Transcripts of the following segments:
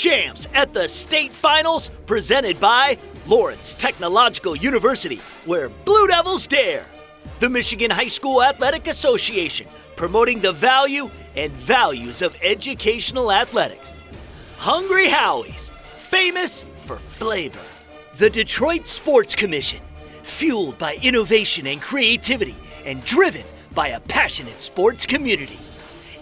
CHAMPS at the state finals, presented by Lawrence Technological University, where Blue Devils dare. The Michigan High School Athletic Association, promoting the value and values of educational athletics. Hungry Howie's, famous for flavor. The Detroit Sports Commission, fueled by innovation and creativity and driven by a passionate sports community.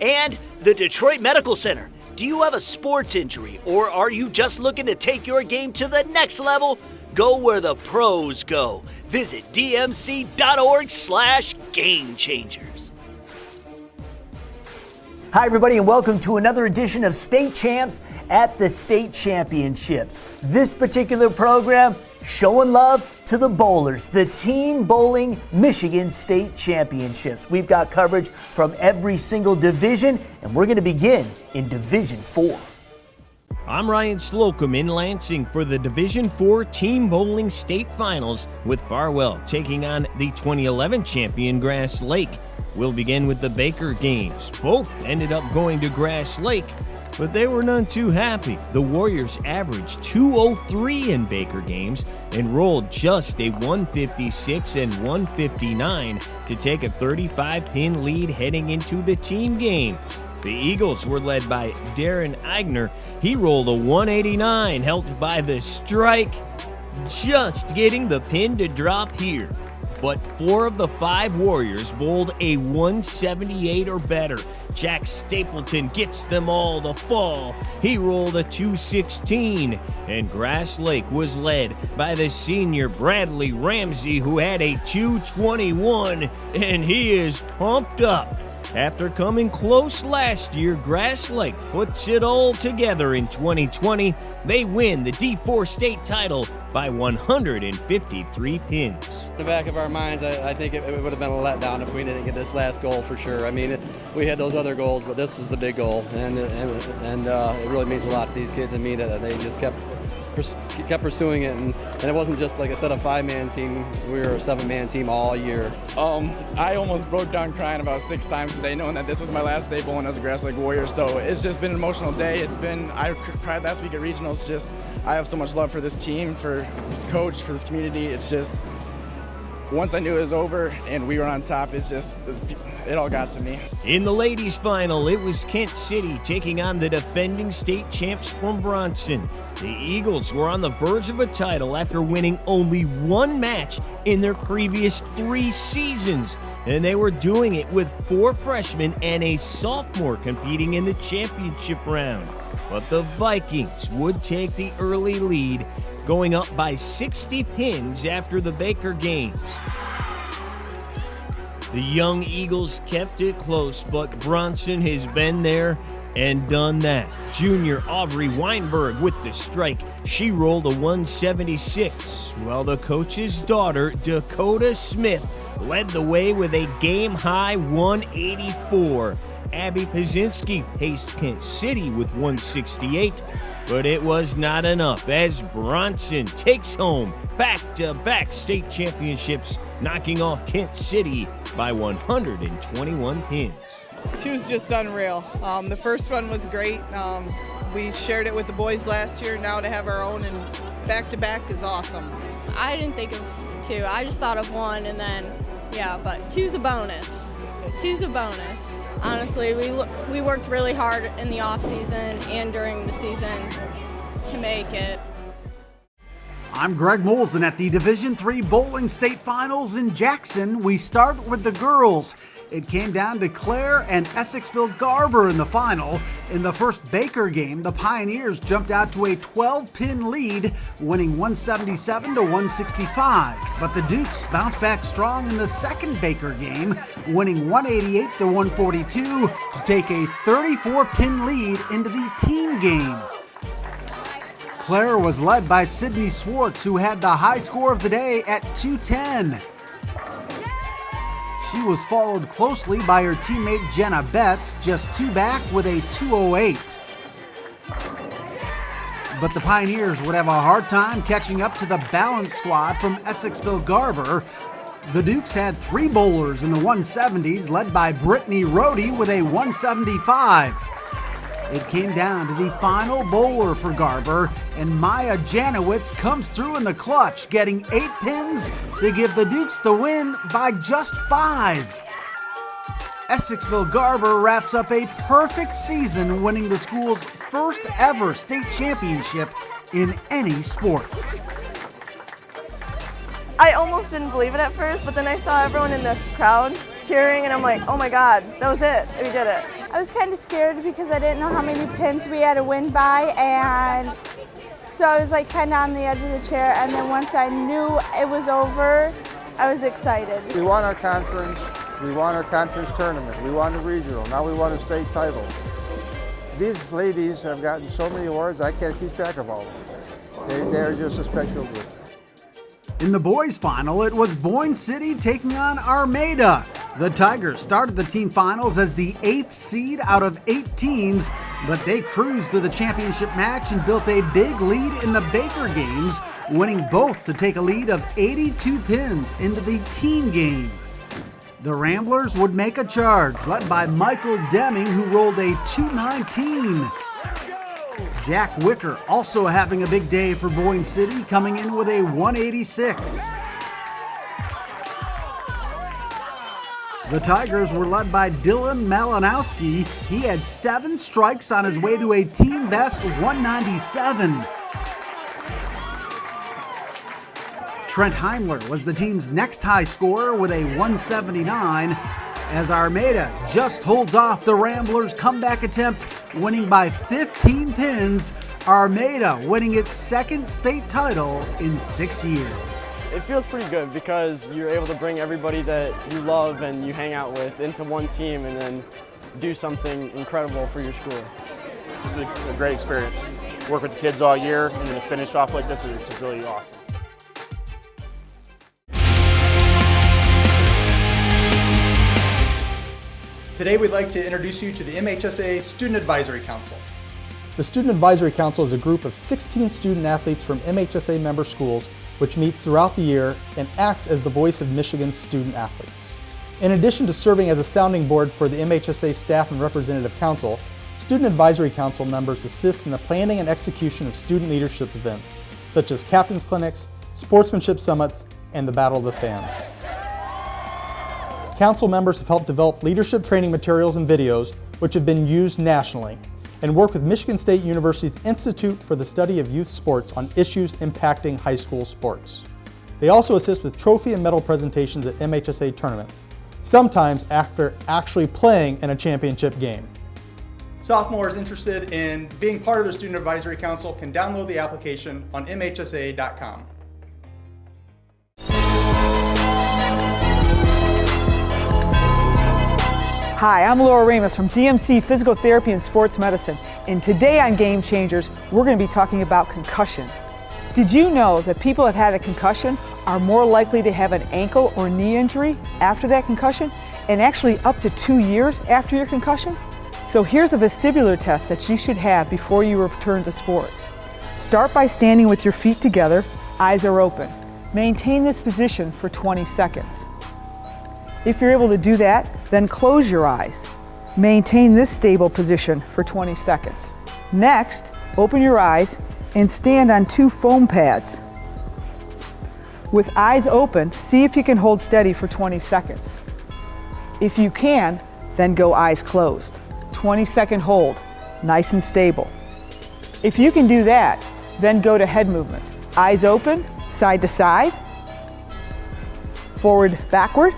And the Detroit Medical Center. Do you have a sports injury, or are you just looking to take your game to the next level? Go where the pros go. Visit dmc.org/gamechangers. Hi everybody, and welcome to another edition of State Champs at the State Championships. This particular program showing love to the bowlers, the Team Bowling Michigan State Championships. We've got coverage from every single division, and we're going to begin in Division 4. I'm Ryan Slocum in Lansing for the Division IV Team Bowling State Finals, with Farwell taking on the 2011 champion Grass Lake. We'll begin with the Baker games. Both ended up going to Grass Lake, but they were none too happy. The Warriors averaged .203 in Baker games and rolled just a 156 and 159 to take a 35-pin lead heading into the team game. The Eagles were led by Darren Eigner. He rolled a 189, helped by the strike, just getting the pin to drop here. But 4 of the 5 Warriors bowled a 178 or better. Jack Stapleton gets them all to fall. He rolled a 216. And Grass Lake was led by the senior Bradley Ramsey, who had a 221, and he is pumped up. After coming close last year, Grass Lake puts it all together in 2020. They win the D4 state title by 153 pins. In the back of our minds, I think it would have been a letdown if we didn't get this last goal for sure. I mean, we had those other goals, but this was the big goal, and it really means a lot to these kids and me that they just kept pursuing it, and it wasn't just, like I said, a 5-man team. We were a 7-man team all year. I almost broke down crying about 6 times today, knowing that this was my last day bowling as a Grass Lake Warrior. So it's just been an emotional day. I cried last week at regionals. Just, I have so much love for this team, for this coach, for this community. It's just, once I knew it was over and we were on top, it all got to me. In the ladies' final, it was Kent City taking on the defending state champs from Bronson. The Eagles were on the verge of a title after winning only 1 match in their previous 3 seasons, and they were doing it with 4 freshmen and a sophomore competing in the championship round. But the Vikings would take the early lead, going up by 60 pins after the Baker games. The young Eagles kept it close, but Bronson has been there and done that. Junior Aubrey Weinberg with the strike. She rolled a 176, while the coach's daughter, Dakota Smith, led the way with a game-high 184. Abby Pazinski paced Kent City with 168, but it was not enough as Bronson takes home back-to-back state championships, knocking off Kent City by 121 pins. She was just unreal. The first one was great. We shared it with the boys last year. Now to have our own and back-to-back is awesome. I didn't think of 2. I just thought of 1, and then, but 2's a bonus. 2's a bonus. Honestly, we worked really hard in the off-season and during the season to make it. I'm Greg Molson at the Division III Bowling State Finals in Jackson. We start with the girls. It came down to Claire and Essexville Garber in the final. In the first Baker game, the Pioneers jumped out to a 12-pin lead, winning 177 to 165. But the Dukes bounced back strong in the second Baker game, winning 188 to 142 to take a 34-pin lead into the team game. Claire was led by Sydney Swartz, who had the high score of the day at 210. She was followed closely by her teammate Jenna Betts, just 2 back with a 208. But the Pioneers would have a hard time catching up to the balance squad from Essexville Garber. The Dukes had 3 bowlers in the 170s, led by Brittany Rohde with a 175. It came down to the final bowler for Garber, and Maya Janowitz comes through in the clutch, getting 8 pins to give the Dukes the win by just 5. Essexville Garber wraps up a perfect season, winning the school's first ever state championship in any sport. I almost didn't believe it at first, but then I saw everyone in the crowd cheering, and I'm like, oh my God, that was it, we did it. I was kind of scared because I didn't know how many pins we had to win by, and so I was like kind of on the edge of the chair, and then once I knew it was over, I was excited. We won our conference, we won our conference tournament, we won the regional, now we won a state title. These ladies have gotten so many awards, I can't keep track of all of them. They're just a special group. In the boys' final, it was Boyne City taking on Armada. The Tigers started the team finals as the 8th seed out of 8 teams, but they cruised to the championship match and built a big lead in the Baker games, winning both to take a lead of 82 pins into the team game. The Ramblers would make a charge, led by Michael Deming, who rolled a 219. Jack Wicker also having a big day for Boyne City, coming in with a 186. The Tigers were led by Dylan Malinowski. He had 7 strikes on his way to a team best 197. Trent Heimler was the team's next high scorer with a 179, as Armada just holds off the Ramblers' comeback attempt, winning by 15 pins, Armada winning its 2nd state title in 6 years. It feels pretty good because you're able to bring everybody that you love and you hang out with into one team and then do something incredible for your school. This is a great experience. Work with the kids all year and then to finish off like this is just really awesome. Today we'd like to introduce you to the MHSAA Student Advisory Council. The Student Advisory Council is a group of 16 student athletes from MHSAA member schools which meets throughout the year and acts as the voice of Michigan's student athletes. In addition to serving as a sounding board for the MHSAA staff and representative council, Student Advisory Council members assist in the planning and execution of student leadership events, such as captain's clinics, sportsmanship summits, and the Battle of the Fans. Council members have helped develop leadership training materials and videos which have been used nationally, and work with Michigan State University's Institute for the Study of Youth Sports on issues impacting high school sports. They also assist with trophy and medal presentations at MHSAA tournaments, sometimes after actually playing in a championship game. Sophomores interested in being part of the Student Advisory Council can download the application on MHSAA.com. Hi, I'm Laura Ramos from DMC Physical Therapy and Sports Medicine, and today on Game Changers, we're going to be talking about concussion. Did you know that people that had a concussion are more likely to have an ankle or knee injury after that concussion, and actually up to 2 years after your concussion? So here's a vestibular test that you should have before you return to sport. Start by standing with your feet together, eyes are open. Maintain this position for 20 seconds. If you're able to do that, then close your eyes. Maintain this stable position for 20 seconds. Next, open your eyes and stand on 2 foam pads. With eyes open, see if you can hold steady for 20 seconds. If you can, then go eyes closed. 20-second hold, nice and stable. If you can do that, then go to head movements. Eyes open, side to side, forward, backward,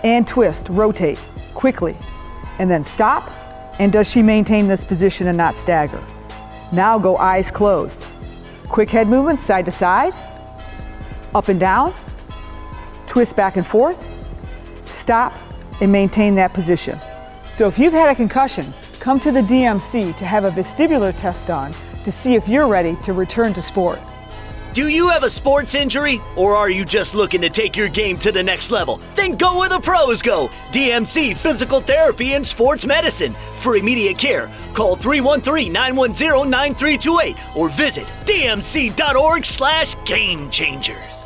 and twist, rotate quickly, and then stop. And does she maintain this position and not stagger? Now go eyes closed. Quick head movements, side to side, up and down, twist back and forth, stop, and maintain that position. So if you've had a concussion, come to the DMC to have a vestibular test done to see if you're ready to return to sport. Do you have a sports injury, or are you just looking to take your game to the next level? Then go where the pros go. DMC Physical Therapy and Sports Medicine. For immediate care, call 313-910-9328 or visit dmc.org/gamechangers.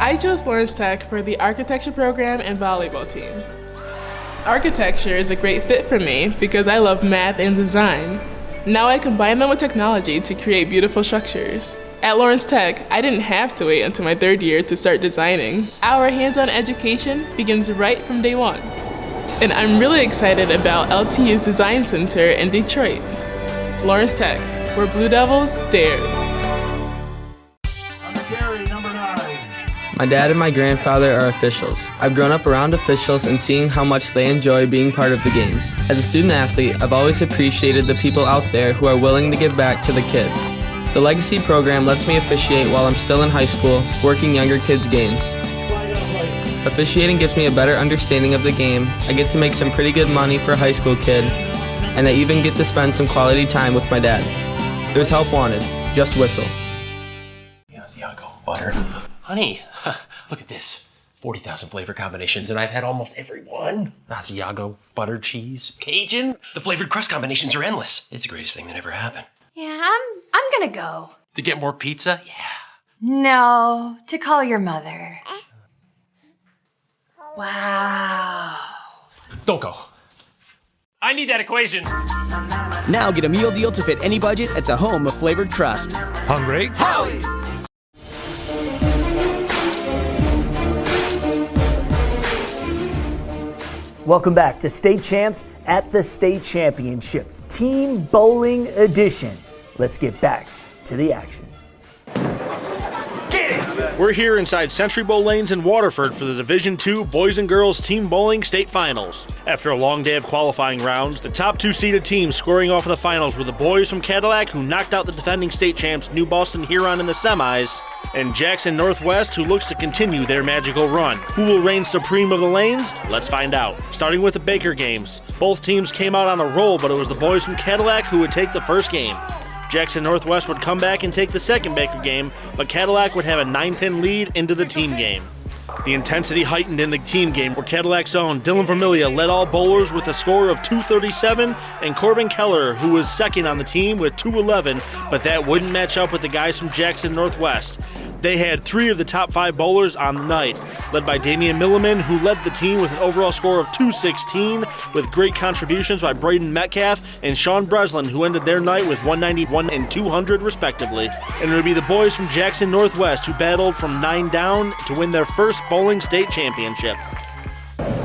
I chose Lawrence Tech for the architecture program and volleyball team. Architecture is a great fit for me because I love math and design. Now I combine them with technology to create beautiful structures. At Lawrence Tech, I didn't have to wait until my 3rd year to start designing. Our hands-on education begins right from day one. And I'm really excited about LTU's Design Center in Detroit. Lawrence Tech, where Blue Devils dare. My dad and my grandfather are officials. I've grown up around officials and seeing how much they enjoy being part of the games. As a student athlete, I've always appreciated the people out there who are willing to give back to the kids. The Legacy program lets me officiate while I'm still in high school, working younger kids' games. Officiating gives me a better understanding of the game. I get to make some pretty good money for a high school kid, and I even get to spend some quality time with my dad. There's help wanted. Just whistle. Asiago, butter. Honey, look at this. 40,000 flavor combinations, and I've had almost every one. Asiago, butter, cheese, Cajun. The flavored crust combinations are endless. It's the greatest thing that ever happened. Yeah, I'm gonna go. To get more pizza? Yeah. No, to call your mother. Wow. Don't go. I need that equation. Now get a meal deal to fit any budget at the home of flavored crust. Hungry? Howie! Welcome back to State Champs at the State Championships, Team Bowling Edition. Let's get back to the action. We're here inside Century Bowl Lanes in Waterford for the Division II Boys and Girls Team Bowling State Finals. After a long day of qualifying rounds, the top 2 seeded teams squaring off in the finals were the boys from Cadillac, who knocked out the defending state champs New Boston Huron in the semis, and Jackson Northwest, who looks to continue their magical run. Who will reign supreme of the lanes? Let's find out. Starting with the Baker games. Both teams came out on a roll, but it was the boys from Cadillac who would take the first game. Jackson Northwest would come back and take the second Baker game, but Cadillac would have a 9-pin lead into the team game. The intensity heightened in the team game, where Cadillac's own Dylan Vermilia led all bowlers with a score of 237, and Corbin Keller, who was second on the team with 211, but that wouldn't match up with the guys from Jackson Northwest. They had 3 of the top 5 bowlers on the night, led by Damian Milliman, who led the team with an overall score of 216, with great contributions by Braden Metcalf and Sean Breslin, who ended their night with 191 and 200 respectively. And it would be the boys from Jackson Northwest who battled from 9 down to win their first bowling state championship.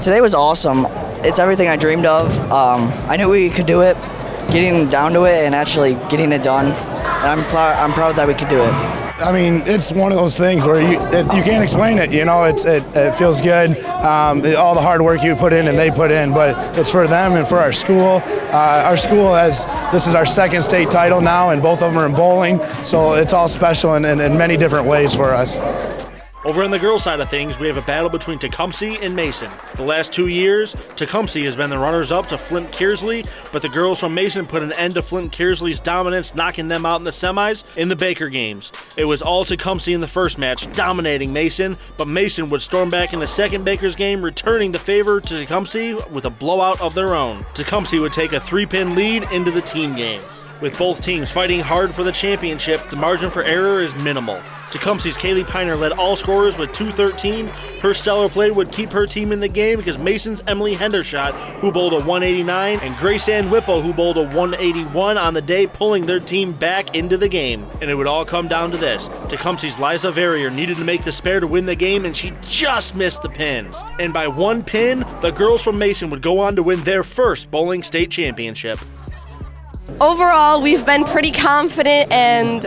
Today was awesome. It's everything I dreamed of. I knew we could do it, getting down to it and actually getting it done. And I'm proud that we could do it. I mean, it's one of those things where you can't explain it. You know, it feels good. All the hard work you put in and they put in, but it's for them and for our school. This is our second state title now, and both of them are in bowling, so it's all special in many different ways for us. Over on the girls' side of things, we have a battle between Tecumseh and Mason. The last 2 years, Tecumseh has been the runners-up to Flint Kearsley, but the girls from Mason put an end to Flint Kearsley's dominance, knocking them out in the semis in the Baker games. It was all Tecumseh in the first match, dominating Mason, but Mason would storm back in the second Baker's game, returning the favor to Tecumseh with a blowout of their own. Tecumseh would take a 3-pin lead into the team game. With both teams fighting hard for the championship, the margin for error is minimal. Tecumseh's Kaylee Piner led all scorers with 213. Her stellar play would keep her team in the game because Mason's Emily Hendershot, who bowled a 189, and Grace Ann Whippo, who bowled a 181 on the day, pulling their team back into the game. And it would all come down to this. Tecumseh's Liza Verrier needed to make the spare to win the game, and she just missed the pins. And by 1 pin, the girls from Mason would go on to win their first bowling state championship. Overall, we've been pretty confident, and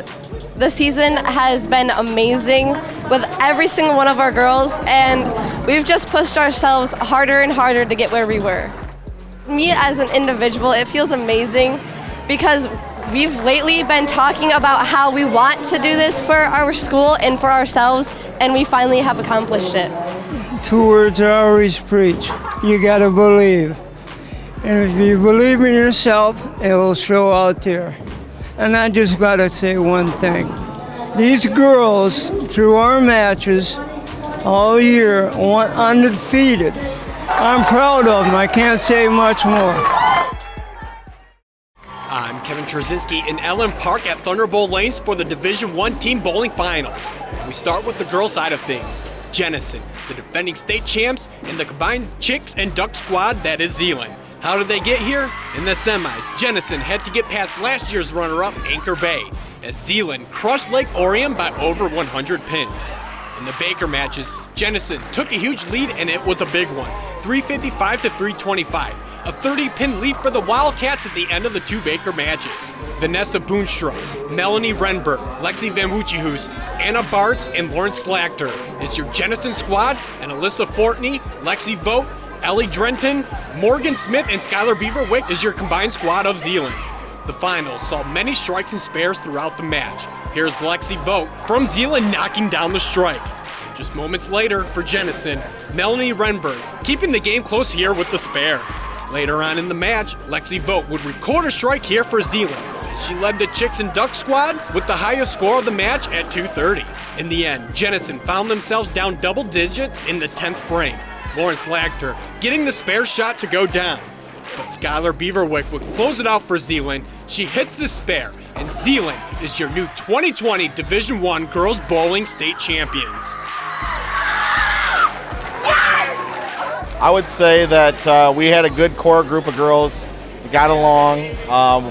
the season has been amazing with every single one of our girls, and we've just pushed ourselves harder and harder to get where we were. Me as an individual, it feels amazing because we've lately been talking about how we want to do this for our school and for ourselves, and we finally have accomplished it. 2 words I always preach: you gotta believe. And if you believe in yourself, it will show out there. And I just gotta say one thing. These girls, through our matches all year, went undefeated. I'm proud of them. I can't say much more. I'm Kevin Trzynski in Ellen Park at Thunderbolt Lanes for the Division I Team Bowling Finals. We start with the girls' side of things. Jenison, the defending state champs, and the combined chicks and duck squad that is Zeeland. How did they get here? In the semis, Jenison had to get past last year's runner-up, Anchor Bay, as Zeeland crushed Lake Orion by over 100 pins. In the Baker matches, Jenison took a huge lead, and it was a big one, 355 to 325. A 30-pin lead for the Wildcats at the end of the 2 Baker matches. Vanessa Boonstrom, Melanie Renberg, Lexi Van Wuchihus, Anna Bartz, and Lauren Slachter is your Jenison squad, and Alyssa Fortney, Lexi Vogt, Ellie Drenton, Morgan Smith, and Skylar Beaverwick is your combined squad of Zeeland. The finals saw many strikes and spares throughout the match. Here's Lexi Vogt from Zeeland knocking down the strike. Just moments later, for Jenison, Melanie Renberg keeping the game close here with the spare. Later on in the match, Lexi Vogt would record a strike here for Zeeland. She led the Chicks and Ducks squad with the highest score of the match at 230. In the end, Jenison found themselves down double digits in the 10th frame. Lawrence Lachter getting the spare shot to go down. But Skylar Beaverwick would close it out for Zeeland. She hits the spare, and Zeeland is your new 2020 Division I Girls Bowling State Champions. I would say that we had a good core group of girls that got along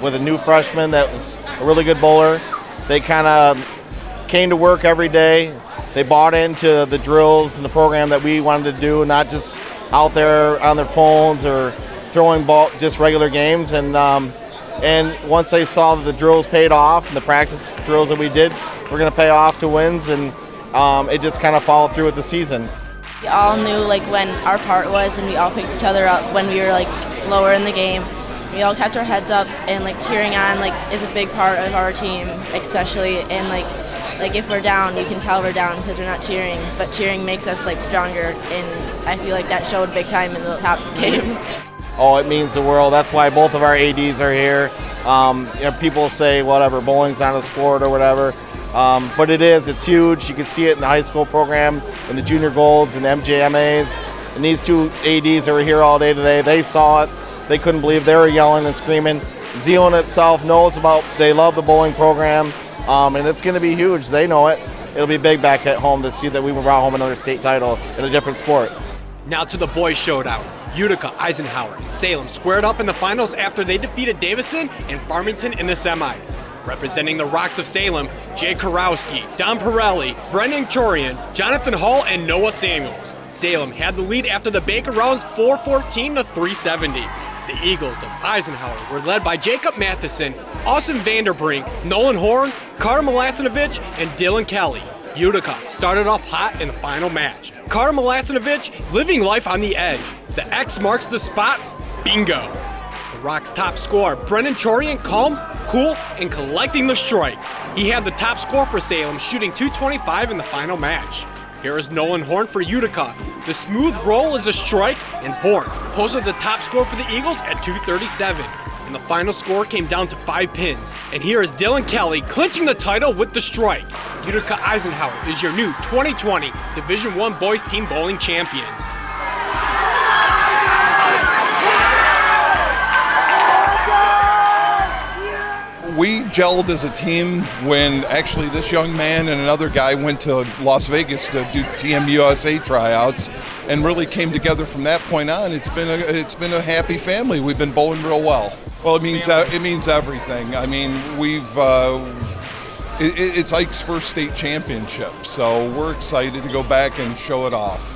with a new freshman that was a really good bowler. They kind of came to work every day. They bought into the drills and the program that we wanted to do, not just out there on their phones or throwing ball, just regular games. And once they saw that the drills paid off and the practice drills that we did were going to pay off to wins, and it just kind of followed through with the season. We all knew like when our part was, and we all picked each other up when we were like lower in the game. We all kept our heads up, and like cheering on like is a big part of our team, especially. And like if we're down, you can tell we're down because we're not cheering. But cheering makes us like stronger, and I feel like that showed big time in the top game. Oh, it means the world. That's why both of our ADs are here. People say whatever, bowling's not a sport or whatever. But it is, it's huge. You can see it in the high school program, in the junior golds and MJMAs. And these 2 ADs that were here all day today, they saw it. They couldn't believe, they were yelling and screaming. Zeeland itself knows they love the bowling program, and it's gonna be huge. They know it. It'll be big back at home to see that we brought home another state title in a different sport. Now to the boys showdown. Utica, Eisenhower, and Salem squared up in the finals after they defeated Davison and Farmington in the semis. Representing the Rocks of Salem, Jay Karowski, Don Pirelli, Brendan Chorian, Jonathan Hall, and Noah Samuels. Salem had the lead after the Baker rounds 414 to 370. The Eagles of Eisenhower were led by Jacob Matheson, Austin Vanderbrink, Nolan Horn, Carter Milasinovic, and Dylan Kelly. Utica started off hot in the final match. Carter Milasinovic living life on the edge. The X marks the spot. Bingo. The Rock's top scorer, Brendan Chorian, calm, cool, and collecting the strike. He had the top score for Salem, shooting .225 in the final match. Here is Nolan Horn for Utica. The smooth roll is a strike, and Horn posted the top score for the Eagles at .237. And the final score came down to 5 pins. And here is Dylan Kelly clinching the title with the strike. Utica Eisenhower is your new 2020 Division I Boys Team Bowling Champions. We gelled as a team when actually this young man and another guy went to Las Vegas to do Team USA tryouts and really came together from that point on. It's been a happy family. We've been bowling real well. Well, it means everything. I mean, it's Ike's first state championship, so we're excited to go back and show it off.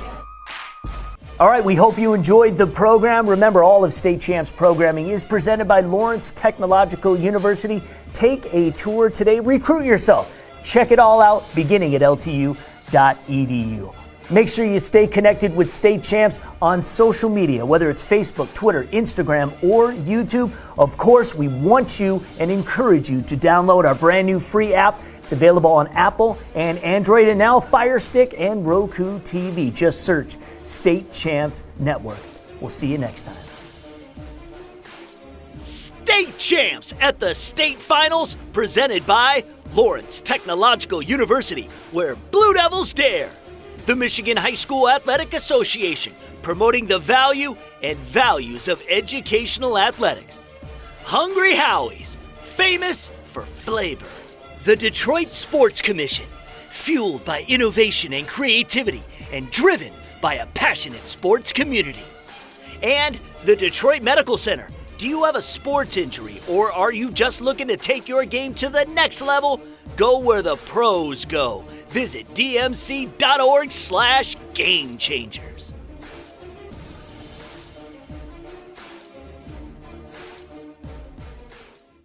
All right, we hope you enjoyed the program. Remember, all of State Champs programming is presented by Lawrence Technological University. Take a tour today. Recruit yourself. Check it all out beginning at ltu.edu. Make sure you stay connected with State Champs on social media, whether it's Facebook, Twitter, Instagram, or YouTube. Of course, we want you and encourage you to download our brand new free app. It's available on Apple and Android, and now Fire Stick and Roku TV. Just search State Champs Network. We'll see you next time. State Champs at the state finals, presented by Lawrence Technological University, where Blue Devils dare. The Michigan High School Athletic Association, promoting the value and values of educational athletics. Hungry Howie's, famous for flavor. The Detroit Sports Commission, fueled by innovation and creativity and driven by a passionate sports community. And the Detroit Medical Center. Do you have a sports injury or are you just looking to take your game to the next level? Go where the pros go. Visit dmc.org/gamechangers.